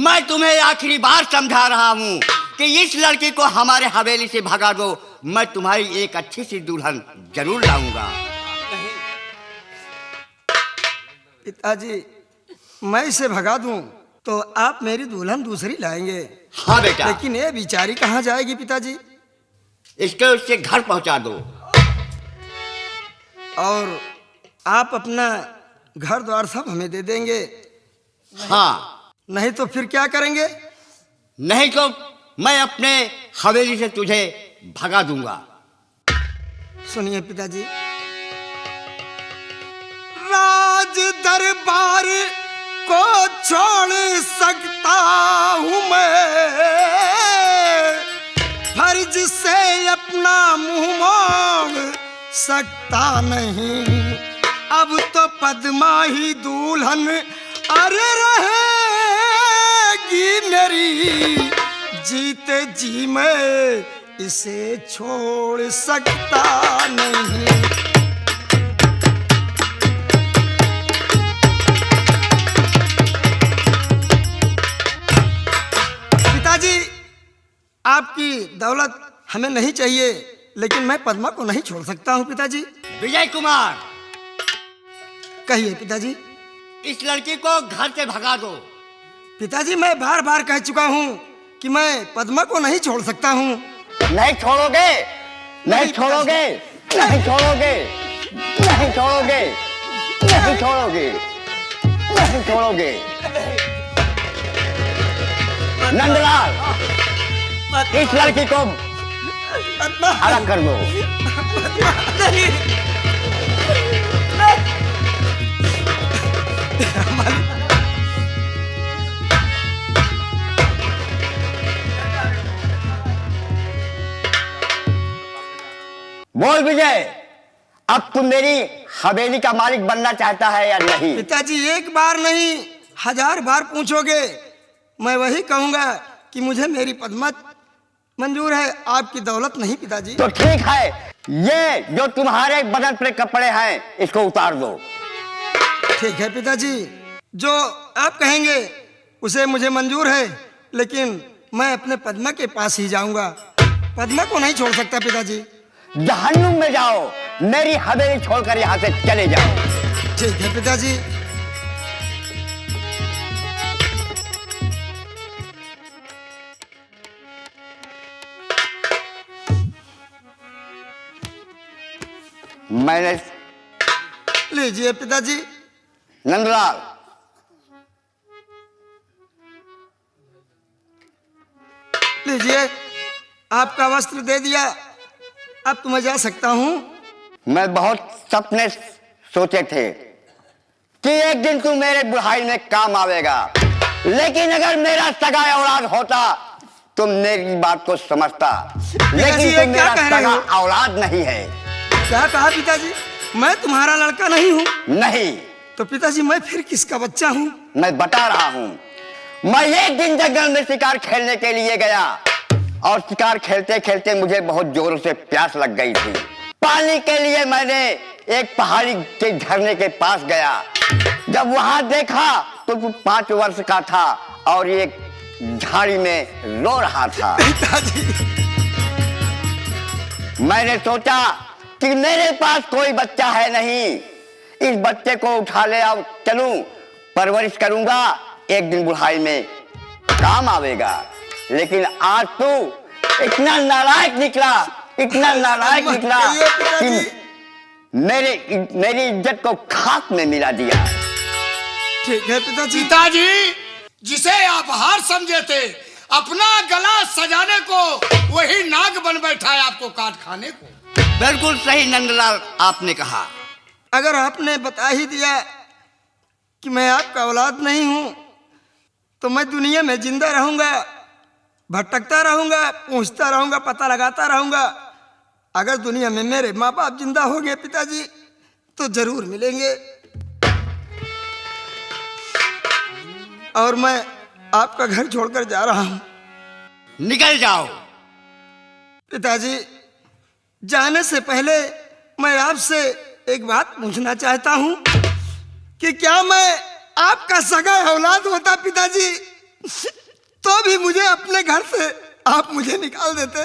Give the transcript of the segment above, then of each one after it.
मैं तुम्हें आखिरी बार समझा रहा हूँ कि इस लड़की को हमारे हवेली से भगा दो, मैं तुम्हारी एक अच्छी सी दुल्हन जरूर लाऊंगा। पिताजी, मैं इसे भगा दूं तो आप मेरी दुल्हन दूसरी लाएंगे। हाँ बेटा। लेकिन ये बेचारी कहाँ जाएगी पिताजी? इसके उसके घर पहुंचा दो। और आप अपना घर द्वार सब हमें दे देंगे? हाँ। नहीं तो फिर क्या करेंगे? नहीं तो मैं अपने हवेली से तुझे भगा दूंगा। सुनिए पिताजी, राज दरबार को छोड़ सकता हूँ मैं, फर्ज से अपना मुंह मोड़ सकता नहीं। अब तो पद्मा ही दुल्हन अरे रहेगी मेरी, जीते जी मैं इसे छोड़ सकता नहीं। पिताजी, आपकी दौलत हमें नहीं चाहिए, लेकिन मैं पद्मा को नहीं छोड़ सकता हूँ पिताजी। विजय कुमार, कहिए पिताजी। इस लड़की को घर से भगा दो। पिताजी, मैं बार बार कह चुका हूँ कि मैं पद्मा को नहीं छोड़ सकता हूँ। नहीं छोड़ोगे? नहीं छोड़ोगे? नहीं छोड़ोगे? नहीं छोड़ोगे? नहीं छोड़ोगे? नहीं छोड़ोगे? नंदलाल, इस लड़की को अलग कर दो। बोल विजय, अब तुम मेरी हवेली का मालिक बनना चाहता है या नहीं? पिताजी, एक बार नहीं 1000 बार पूछोगे मैं वही कहूंगा कि मुझे मेरी पद्मा मंजूर है, आपकी दौलत नहीं। पिताजी तो ठीक है, ये जो तुम्हारे बदन पे कपड़े हैं इसको उतार दो। ठीक है पिताजी, जो आप कहेंगे उसे मुझे मंजूर है, लेकिन मैं अपने पद्मा के पास ही जाऊंगा, पद्मा को नहीं छोड़ सकता। पिताजी जहन्नुम में जाओ, मेरी हवेली छोड़कर यहाँ से चले जाओ। ठीक है पिताजी। मैंने लीजिए पिताजी। नंदलाल, लीजिए, आपका वस्त्र दे दिया, अब तो मैं जा सकता हूँ। मैं बहुत सपने सोचे थे कि एक दिन तू मेरे बुढ़ाई में काम आवेगा, लेकिन अगर मेरा सगा औलाद होता तो मेरी बात को समझता, लेकिन तू मेरा सगा औलाद नहीं है। क्या कहा पिताजी? मैं तुम्हारा लड़का नहीं हूँ? नहीं। तो पिताजी, मैं फिर किसका बच्चा हूँ? मैं बता रहा हूँ, मैं एक दिन जंगल में शिकार खेलने के लिए गया और शिकार खेलते खेलते मुझे बहुत जोरों से प्यास लग गई थी। पानी के लिए मैंने एक पहाड़ी के झरने के पास गया। जब वहां देखा तो तू 5 वर्ष का था और एक झाड़ी में रो रहा था। मैंने सोचा कि मेरे पास कोई बच्चा है नहीं, इस बच्चे को उठा ले और चलूं, परवरिश करूंगा, एक दिन बुढ़ाई में काम आवेगा। लेकिन आज तू इतना नालायक निकला, इतना नालायक निकला कि मेरी इज्जत को खाक में मिला दिया। ठीक है पिताजी। पिताजी, जिसे आप हार समझे थे, अपना गला सजाने को वही नाग बन बैठा है आपको काट खाने को। बिल्कुल सही नंदलाल आपने कहा। अगर आपने बता ही दिया कि मैं आपका औलाद नहीं हूं, तो मैं दुनिया में जिंदा रहूंगा, भटकता रहूंगा, पूछता रहूंगा, पता लगाता रहूंगा। अगर दुनिया में मेरे माँ बाप जिंदा हो गए पिताजी, तो जरूर मिलेंगे। और मैं आपका घर छोड़कर जा रहा हूं। निकल जाओ। पिताजी, जाने से पहले मैं आपसे एक बात पूछना चाहता हूं कि क्या मैं आपका सगा औलाद होता पिताजी? तो भी मुझे अपने घर से आप मुझे निकाल देते।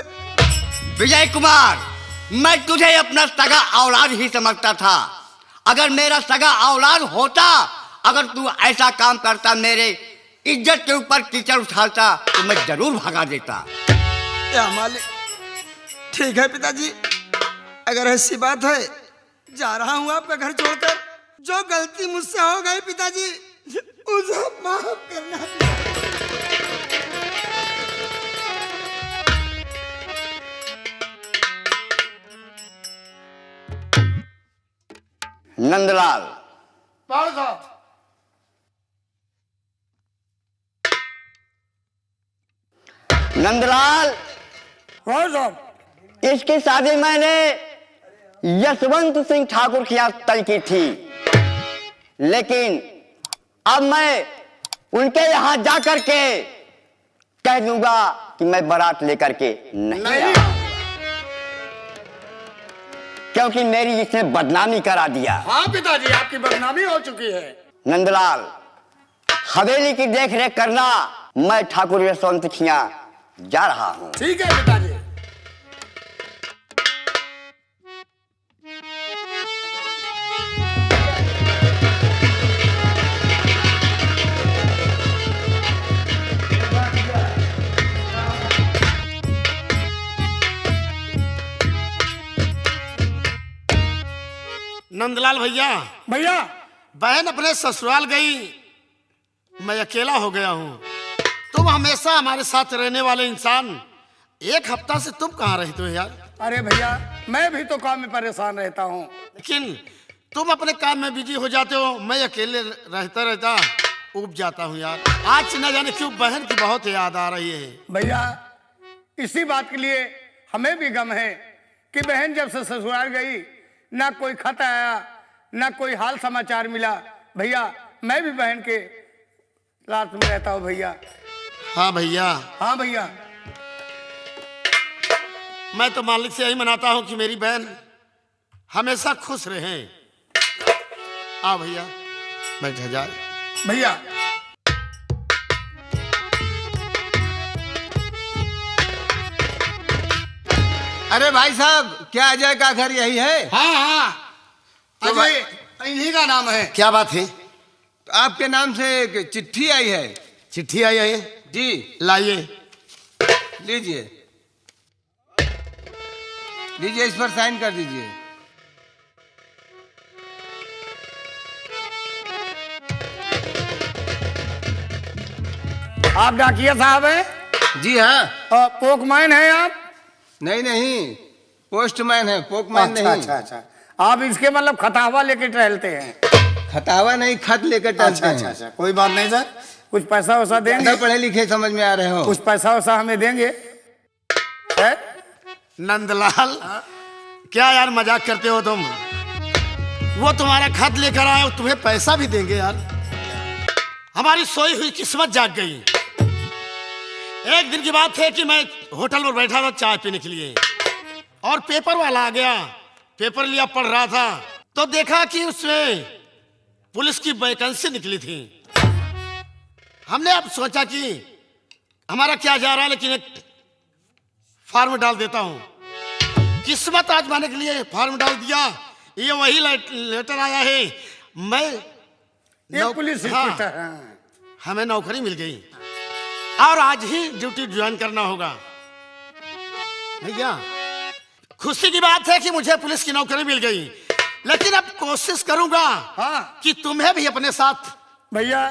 विजय कुमार, मैं तुझे अपना सगा औलाद ही समझता था। अगर मेरा सगा औलाद होता, अगर तू ऐसा काम करता, मेरे इज्जत के ऊपर कीचड़ उछालता, तो मैं जरूर भगा देता। या मालिक, ठीक है पिताजी, अगर ऐसी बात है जा रहा हूं आपका घर छोड़कर। जो गलती मुझसे हो गई पिताजी, उसे माफ करना। नंदलाल, पाल साहब, नंदलाल, हाँ साहब, इसकी शादी मैंने यशवंत सिंह ठाकुर के यहाँ तय की थी, लेकिन अब मैं उनके यहाँ जा करके कह दूंगा कि मैं बारात लेकर के नहीं आया, क्योंकि मेरी इसने बदनामी करा दिया। हाँ पिताजी, आपकी बदनामी हो चुकी है। नंदलाल, हवेली की देख रेख करना, मैं ठाकुर यशवंत के यहाँ जा रहा हूँ। ठीक है पिताजी। नंदलाल भैया, भैया, बहन अपने ससुराल गई, मैं अकेला हो गया हूँ। तुम हमेशा हमारे साथ रहने वाले इंसान, एक हफ्ता से तुम कहाँ रहते हो यार? अरे भैया, मैं भी तो काम में परेशान रहता हूँ। लेकिन तुम अपने काम में बिजी हो जाते हो, मैं अकेले रहता रहता उब जाता हूँ यार। आज न जाने क्यों बहन की बहुत याद आ रही है। भैया, इसी बात के लिए हमें भी गम है कि बहन जब से ससुराल गई, ना कोई खत आया, ना कोई हाल समाचार मिला। भैया, मैं भी बहन के लात में रहता हूँ भैया। हाँ भैया, हाँ भैया, मैं तो मालिक से यही मनाता हूँ कि मेरी बहन हमेशा खुश रहे। आ भैया, बैठ जा। भैया, अरे भाई साहब, क्या अजय का घर यही है? हाँ हाँ, तो अजय इन्हीं का नाम है। क्या बात है? तो आपके नाम से एक चिट्ठी आई है। चिट्ठी आई है जी, लाइए। लीजिए लीजिए, इस पर साइन कर दीजिए। आप डाकिया साहब हैं? जी हाँ। पोकमैन हैं आप? नहीं नहीं, पोस्टमैन है, पोकमैन अच्छा नहीं। अच्छा अच्छा, आप इसके मतलब खतावा लेके टहलते हैं? खतावा नहीं, खत लेकर अच्छा चलते अच्छा हैं। अच्छा, कोई बात नहीं सर। कुछ पैसा वैसा देंगे? ज्यादा पढ़े लिखे समझ में आ रहे हो? कुछ पैसा वैसा हमें देंगे? है? नंदलाल, क्या यार मजाक करते हो तुम? वो तुम्हारा खत लेकर आए, तुम्हें पैसा भी देंगे यार? हमारी सोई हुई किस्मत जाग गई। एक दिन की बात है कि मैं होटल पर बैठा था चाय पीने के लिए, और पेपर वाला आ गया। पेपर लिया, पढ़ रहा था, तो देखा कि उसमें पुलिस की वैकेंसी निकली थी। हमने अब सोचा कि हमारा क्या जा रहा है, लेकिन एक फॉर्म डाल देता हूं। किस्मत आजमाने के लिए फॉर्म डाल दिया। ये वही लेटर आया है। मैं ये पुलिस हाँ, इंस्पेक्टर हैं। हमें नौकरी मिल गई और आज ही ड्यूटी ज्वाइन करना होगा। भैया, खुशी की बात है कि मुझे पुलिस की नौकरी मिल गई, लेकिन अब कोशिश करूंगा हाँ कि तुम्हें भी अपने साथ। भैया,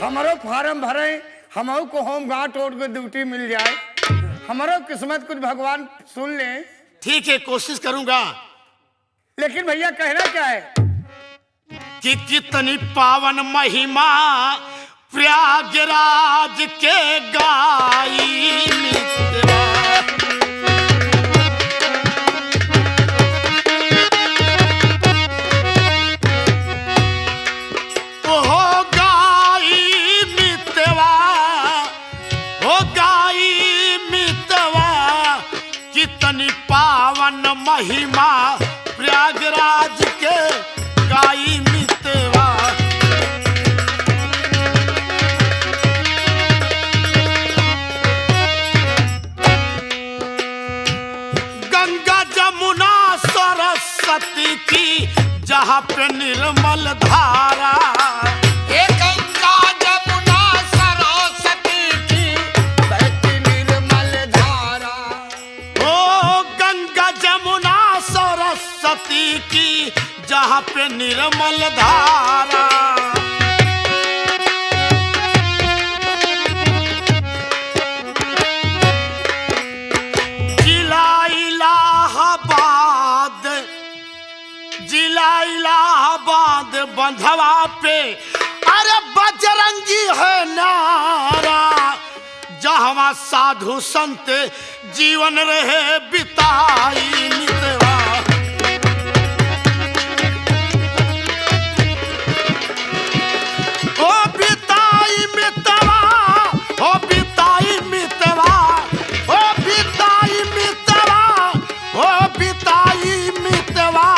हमारो फार्म भरे, हमको को होम गार्ड रोड को ड्यूटी मिल जाए, हमारो किस्मत कुछ भगवान सुन ले। ठीक है, कोशिश करूंगा। लेकिन भैया, कहना क्या है कि कितनी पावन महिमा प्रयागराज के गाई मित्रवा। ओ गाई मित्रवा, ओ गाई मित्रवा, कितनी पावन महिमा प्रयागराज के गाई मित्रवा। निर्मल धारा। ये गंगा जमुना सरस्वती की बहती निर्मल धारा। ओ गंगा जमुना सरस्वती की जहाँ पे निर्मल धारा। जिला इलाहाबाद बंधवा पे अरे बजरंगी है नारा। जहाँ साधु संत जीवन रहे बिताई मितवा। ओ बिताई मितवा, ओ बिताई मितवा, ओ बिताई मितवा, ओ बिताई मितवा।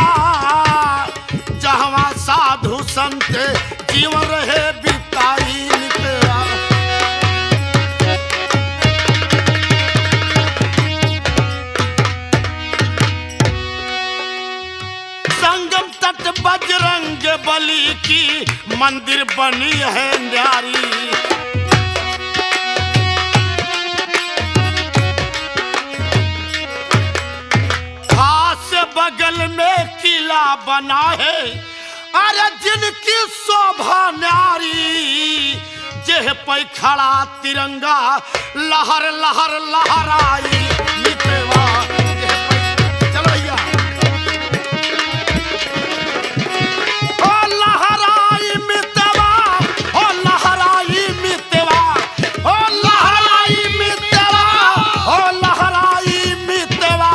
जहाँ साधु संत जीवन रहे बिताई मितवा। संगम तट बजरंग बली की मंदिर बनी है न्यारी। खास बगल में किला बना है अरे जिनकी शोभा न्यारी। जेह पे खड़ा तिरंगा लहर लहर लहराई मितवा। चलो भैया ओ लहराई मितवा, ओ लहराई मितवा, ओ लहराई मितवा, ओ लहराई मितवा।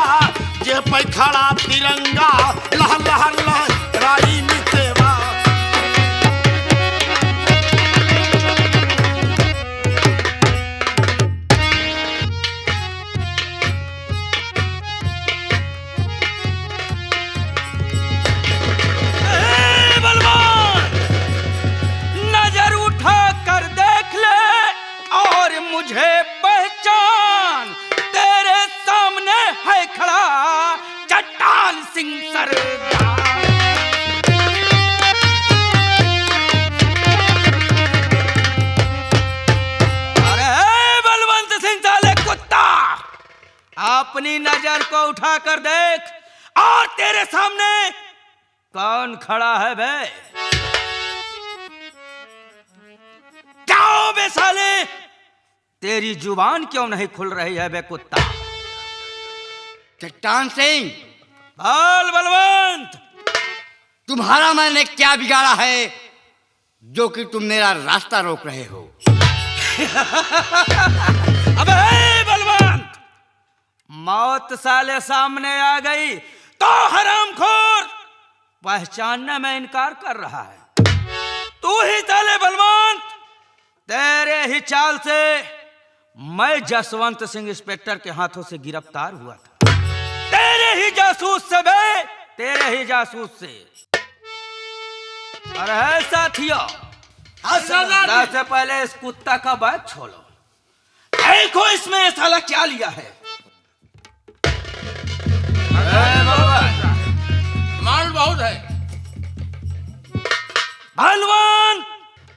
जे पे खड़ा तिरंगा लहर लहर लहराई मितवा। नजर उठा कर देख ले और मुझे पहचान। तेरे सामने है खड़ा चट्टान सिंह सरदार। अरे बलवंत सिंह साले कुत्ता, अपनी नजर को उठा कर देख और तेरे सामने कौन खड़ा है बे? जाओ बे साले, तेरी जुबान क्यों नहीं खुल रही है बे कुत्ता? चट्टान सिंह, बोल बलवंत, तुम्हारा मैंने क्या बिगाड़ा है जो कि तुम मेरा रास्ता रोक रहे हो? अबे बलवंत, मौत साले सामने आ गई तो हरामखोर पहचानने में इनकार कर रहा है। तू ही साले बलवंत, तेरे ही चाल से मैं जसवंत सिंह इंस्पेक्टर के हाथों से गिरफ्तार हुआ था। तेरे ही जासूस से बे, तेरे ही जासूस से। अरे साथियों, सबसे पहले इस कुत्ता का बैग छोड़ो। देखो इसमें साला क्या लिया है। माल बहुत है। भगवान,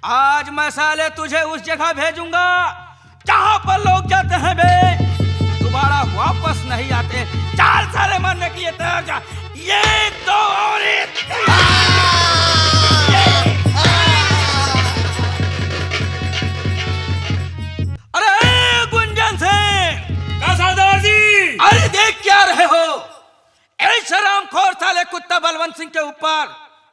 आज मैं साले तुझे उस जगह भेजूंगा जहां पर लोग जाते हैं बे, दोबारा वापस नहीं आते। चार साले मरने के लिए तैयार जा। ये दो और एक। अरे गुंजन सिंह, सरदार जी, अरे देख क्या रहे हो? ऐसे रामखोर साले कुत्ता बलवंत सिंह के ऊपर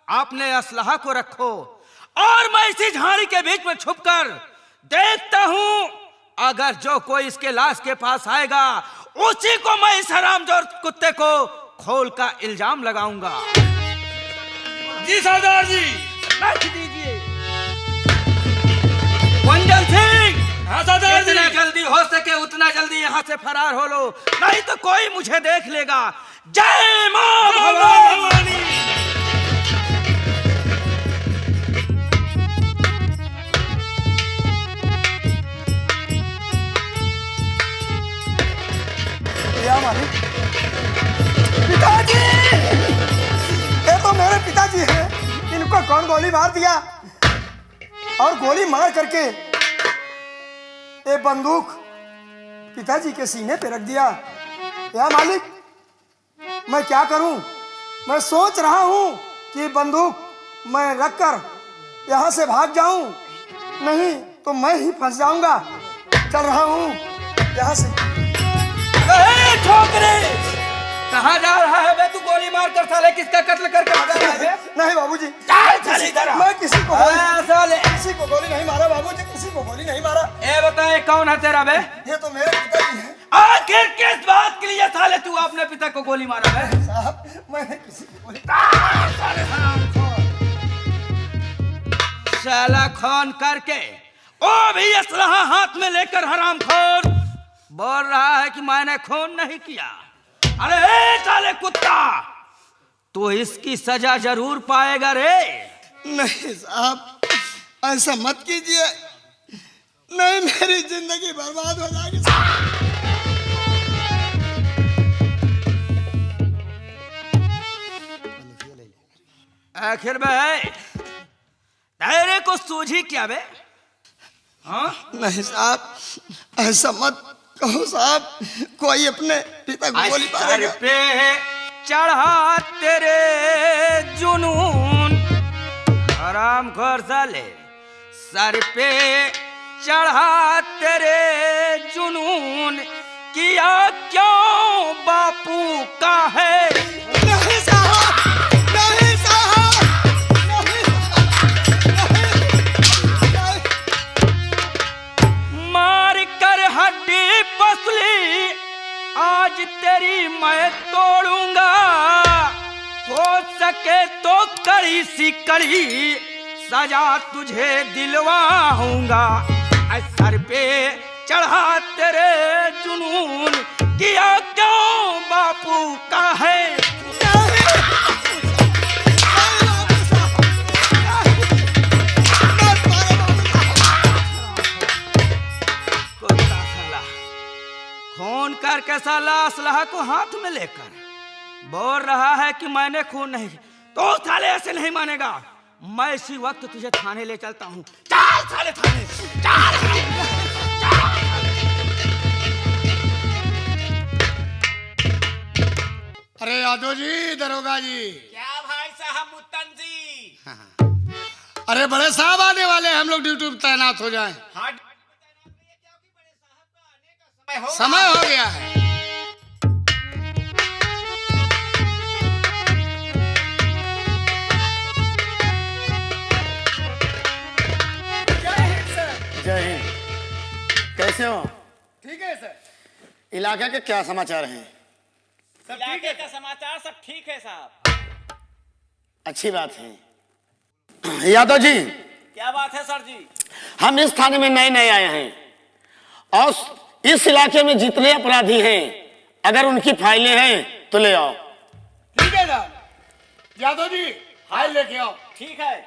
आपने असलहा को रखो और मैं इसी झाड़ी के बीच में छुपकर देखता हूं। अगर जो कोई इसके लाश के पास आएगा उसी को मैं इस हरामखोर कुत्ते को खोल का इल्जाम लगाऊंगा। जी सरदार जी, रख दीजिए। गुंजन सिंह, जितना जल्दी हो सके उतना जल्दी यहाँ से फरार हो लो, नहीं तो कोई मुझे देख लेगा। जय मां भवानी। पिताजी, ये तो मेरे पिताजी हैं। कौन गोली मार दिया और गोली मार करके ये बंदूक पिताजी के सीने पे रख दिया। या मालिक, मैं क्या करूं? मैं सोच रहा हूं कि बंदूक मैं रखकर यहां से भाग जाऊं, नहीं तो मैं ही फंस जाऊंगा। चल रहा हूं यहां से। ठोकरे, कहाँ जा रहा है बे? तू गोली मार कर साले किसका कत्ल करके भागा रहा है बे? नहीं बाबूजी, मैं किसी को गोली नहीं मारा बाबूजी, किसी को गोली नहीं मारा। ए बता, ये कौन है तेरा बे? ये तो मेरे पिताजी हैं। आखिर किस बात के लिए साले तू अपने पिता को गोली मारा बे? साहब, मैंने किसी को गोली साला खून करके, ओ भी असलहा हाथ में लेकर हरामखोर बोल रहा है कि मैंने खून नहीं किया। अरे ए साले कुत्ता, तो इसकी सजा जरूर पाएगा रे। नहीं साहब, ऐसा मत कीजिए, नहीं मेरी जिंदगी बर्बाद हो जाएगी। आखिर भाई तेरे को सूझी क्या बे? हाँ? नहीं साहब, ऐसा मत कहो साहब, कोई अपने पिता को गोली सर मारेगा। पे चढ़ा तेरे जुनून, हरामखोर साले, सर पे चढ़ा तेरे जुनून, किया क्यों बापू का है? नहीं साहब, नहीं साहब, मार कर हड्डी पसली आज तेरी मैं तोड़ूंगा, हो सके तो कड़ी सी कड़ी सजा तुझे दिलवाऊंगा। सर पे चढ़ा तेरे जुनून, किया क्यों बापू का है? खून करके साला असलहा को हाथ में लेकर बोल रहा है कि मैंने खून नहीं, तो साले ऐसे नहीं मानेगा। मैं इसी वक्त तुझे थाने ले चलता हूँ। चल साले थाने, चल। अरे यादव जी, दरोगा जी। क्या भाई साहब मुत्तन जी? अरे बड़े साहब आने वाले हैं, हम लोग ड्यूटी पे तैनात हो जाएं। हाँ, समय हो गया है। जय हिंद। कैसे हो? ठीक है सर। इलाका के क्या समाचार हैं? इलाके का समाचार सब ठीक है साहब। अच्छी बात है। यादव जी, क्या बात है सर जी? हम इस थाने में नए नए आए हैं और इस इलाके में जितने अपराधी हैं, अगर उनकी फाइलें हैं तो ले आओ। ठीक है ना यादव जी, फाइल लेके आओ। ठीक है।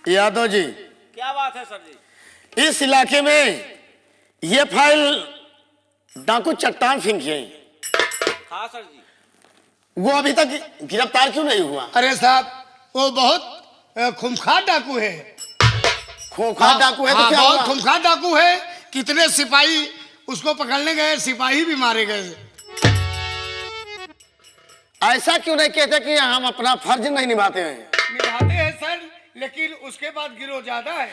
यादव जी, क्या बात है सर जी? इस इलाके में ये फाइल डाकू चट्टान सिंह की है। हाँ सर जी। वो अभी तक गिरफ्तार क्यों नहीं हुआ? अरे साहब, वो बहुत खूंखार डाकू है। खोखा डाकू है तो क्या बहुत हुआ? खूंखार डाकू है। कितने सिपाही उसको पकड़ने गए, सिपाही भी मारे गए। ऐसा क्यों नहीं कहते कि हम अपना फर्ज नहीं निभाते हैं? निभाते हैं सर, लेकिन उसके बाद गिरोह ज्यादा है।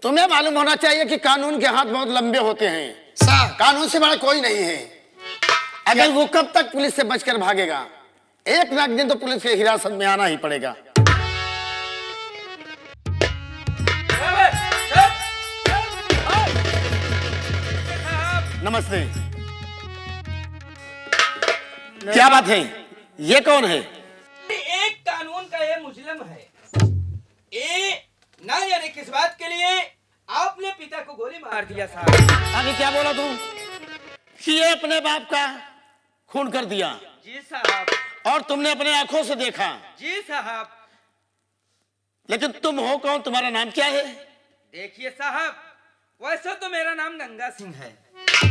तुम्हें मालूम होना चाहिए कि कानून के हाथ बहुत लंबे होते हैं। साहब, कानून से बड़ा कोई नहीं है। अगर वो कब तक पुलिस से बचकर भागेगा? एक ना एक दिन तो पुलिस के हिरासत में आना ही पड़ेगा। नमस्ते। क्या बात है? ये कौन है? एक कानून का ये मुजरिम है। ये ना जाने किस बात के लिए आपने पिता को गोली मार दिया साहब। अभी क्या बोला तू? कि ये अपने बाप का खून कर दिया? जी साहब। और तुमने अपने आंखों से देखा। जी साहब। लेकिन तुम हो कौन, तुम्हारा नाम क्या है? देखिए साहब, वैसे तो मेरा नाम गंगा सिंह है।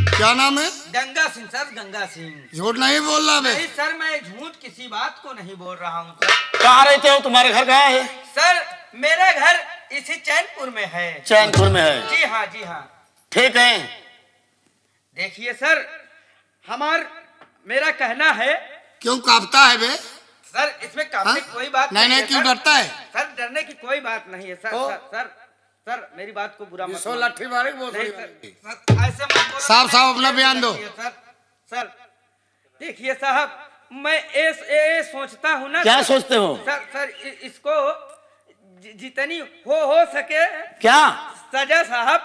क्या नाम है? गंगा सिंह सर, गंगा सिंह। झूठ नहीं बोल रहा मैं। नहीं सर, मैं झूठ किसी बात को नहीं बोल रहा हूँ। कहाँ रहते हो? तुम्हारे घर कहाँ है? सर मेरा घर इसी चैनपुर में है। चैनपुर में है? जी हाँ, जी हाँ। ठीक है। देखिए सर, मेरा कहना है। क्यों कांपता है बे? सर इसमें कांपने की कोई बात नहीं है क्यों सर। डरता है? सर डरने की कोई बात नहीं है सर। सर मेरी बात को बुरा मत मानिए। लाठी मारे बहुत नहीं, सर, ऐसे मत बोलो। साहब अपना बयान दो। सर देखिए साहब, मैं ये सोचता हूँ ना। क्या सोचते हो? सर इसको जितनी हो सके क्या सजा साहब,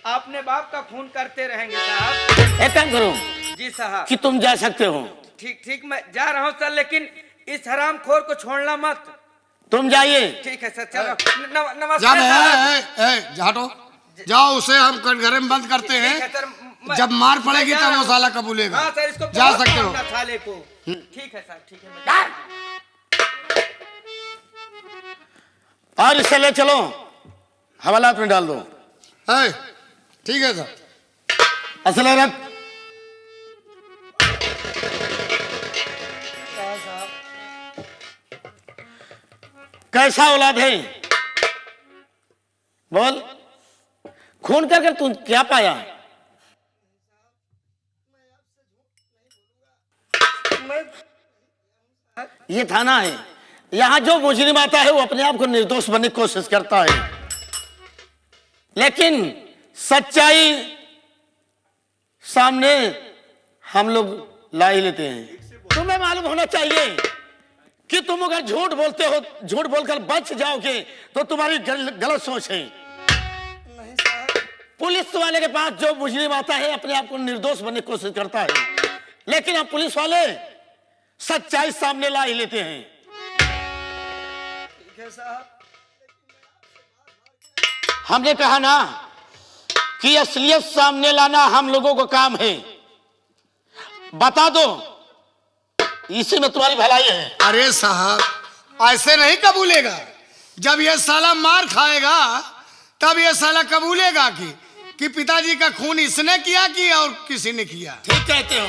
अपने बाप का खून करते रहेंगे साहब। एक काम करो जी साहब। कि तुम जा सकते हो। ठीक मैं जा रहा हूँ सर, लेकिन इस हरामखोर को छोड़ना मत। तुम जाइए। ठीक है सर, चलो। नमस्कार साहब। हटो, जाओ, उसे हम घर में बंद करते ठीक है हैं। सर, जब मार पड़ेगी मैं जा तब रहा वो हूँ। साला कबूलेगा। हाँ सर, इसको जा बहुत सकते हो। मारना साले को। ठीक है सर, ठीक है, मैं जा रहा हूँ। और इसे ले चलो, हवालात में डाल दो। ठीक है सर। असल रख। कैसा औलाद है? बोल, खून कर तू क्या पाया? ये थाना है, यहाँ जो मुजरिम आता है वो अपने आप को निर्दोष बनने की कोशिश करता है, लेकिन सच्चाई सामने हम लोग ला ही लेते हैं। तुम्हें मालूम होना चाहिए कि तुम अगर झूठ बोलते हो, झूठ बोलकर बच जाओगे तो तुम्हारी गलत सोच है। पुलिस वाले के पास जो मुजरिम आता है अपने आप को निर्दोष बनने की कोशिश करता है, लेकिन अब पुलिस वाले सच्चाई सामने ला ही लेते हैं। ठीक है साहब। हमने कहा ना कि असलियत सामने लाना हम लोगों का काम है। बता दो, इसी में तुम्हारी भलाई है। अरे साहब, ऐसे नहीं कबूलेगा। जब ये साला मार खाएगा तब ये साला कबूलेगा कि पिताजी का खून इसने किया कि और किसी ने किया। ठीक कहते हो।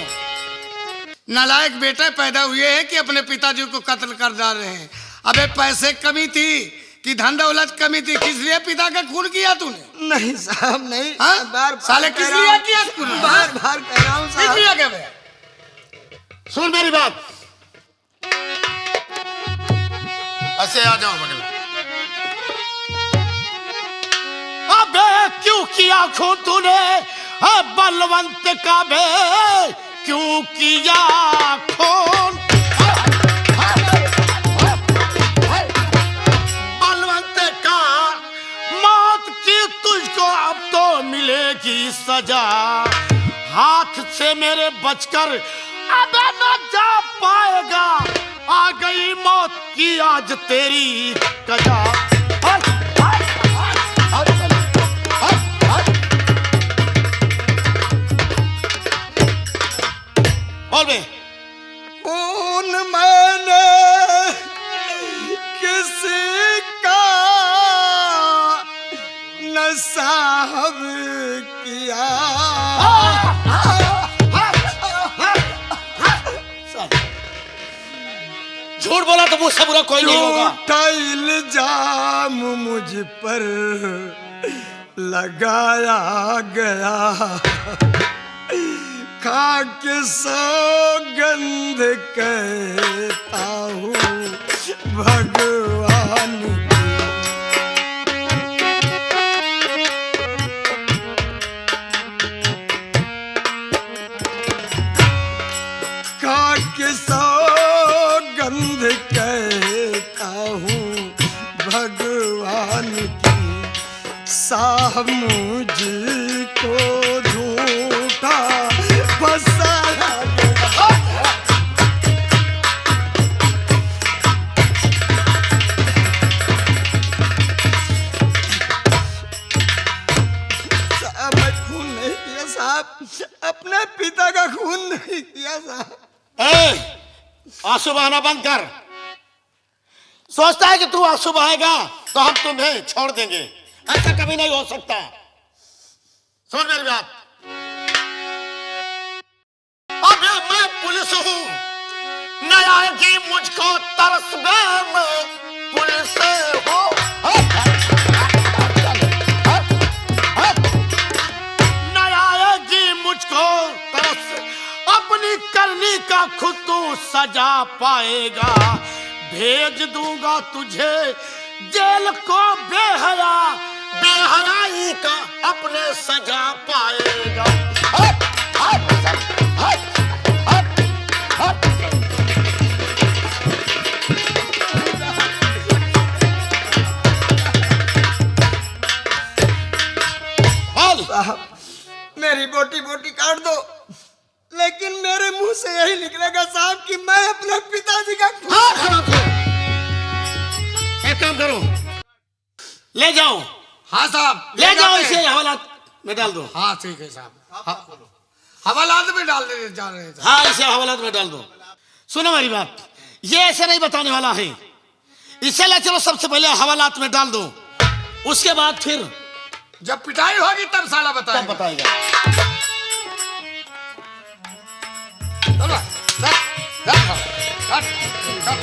नालायक बेटा पैदा हुए हैं कि अपने पिताजी को कत्ल कर डाल रहे हैं। अबे पैसे कमी थी कि धन दौलत कमी थी, किस लिए पिता का खून किया तूने? नहीं साहब, नहीं। हाँ? बार साले किस लिए किया तूने? बार कह रहा हूँ साहब। किस लिए क्या भैया? सुन मेरी बात, ऐसे आ जाओ बगल। अबे क्यों किया खून तूने बलवंत का बे, क्यों किया खून बलवंत का? मौत की तुझको अब तो मिलेगी सजा, हाथ से मेरे बचकर अब न जा पाएगा, आ गई मौत की आज तेरी कजा। बोल बे। खून मैंने किसी का न साहब किया। झूठ बोला तो मुझसे बुरा कोई नहीं होगा। झूठा इल्जाम मुझ पर लगाया गया, खाक सौगंध कहता हूँ भगवान खाक सौगंध कहता हूँ भगवान की, साहब मुझको झूठा फंसाया गया। साहब मैं खून नहीं किया साहब। अपने पिता का खून नहीं किया साहब। आंसू बहाना बंद कर। सोचता है कि तू आंसू बहाएगा तो हम तुम्हें छोड़ देंगे, ऐसा कभी नहीं हो सकता। सुन मेरी बात, अभी मैं पुलिस हूं, न आएगी मुझको तरस मैं पुलिस हूं। न आएगी मुझको तरस, अपनी करनी का खुद तू सजा पाएगा। भेज दूंगा तुझे जेल को बेहया, बेहयाई का अपने सजा पाएगा। साहब मेरी बोटी बोटी काट दो, लेकिन मेरे मुंह से यही निकलेगा साहब कि मैं अपने पिताजी का एक काम करो, ले जाओ। हाँ साहब ले जाओ, इसे हवालात में डाल दो। हाँ ठीक है साहब, हवालात में डाल दे जा रहे हैं साहब। हाँ, इसे हवालात में डाल दो। सुनो मेरी बात, ये ऐसे नहीं बताने वाला है। इसे ले चलो, सबसे पहले हवालात में डाल दो, उसके बाद फिर जब पिटाई होगी तब साला बताएगा। बताएगा। चलो, चल, चल, चल, चल।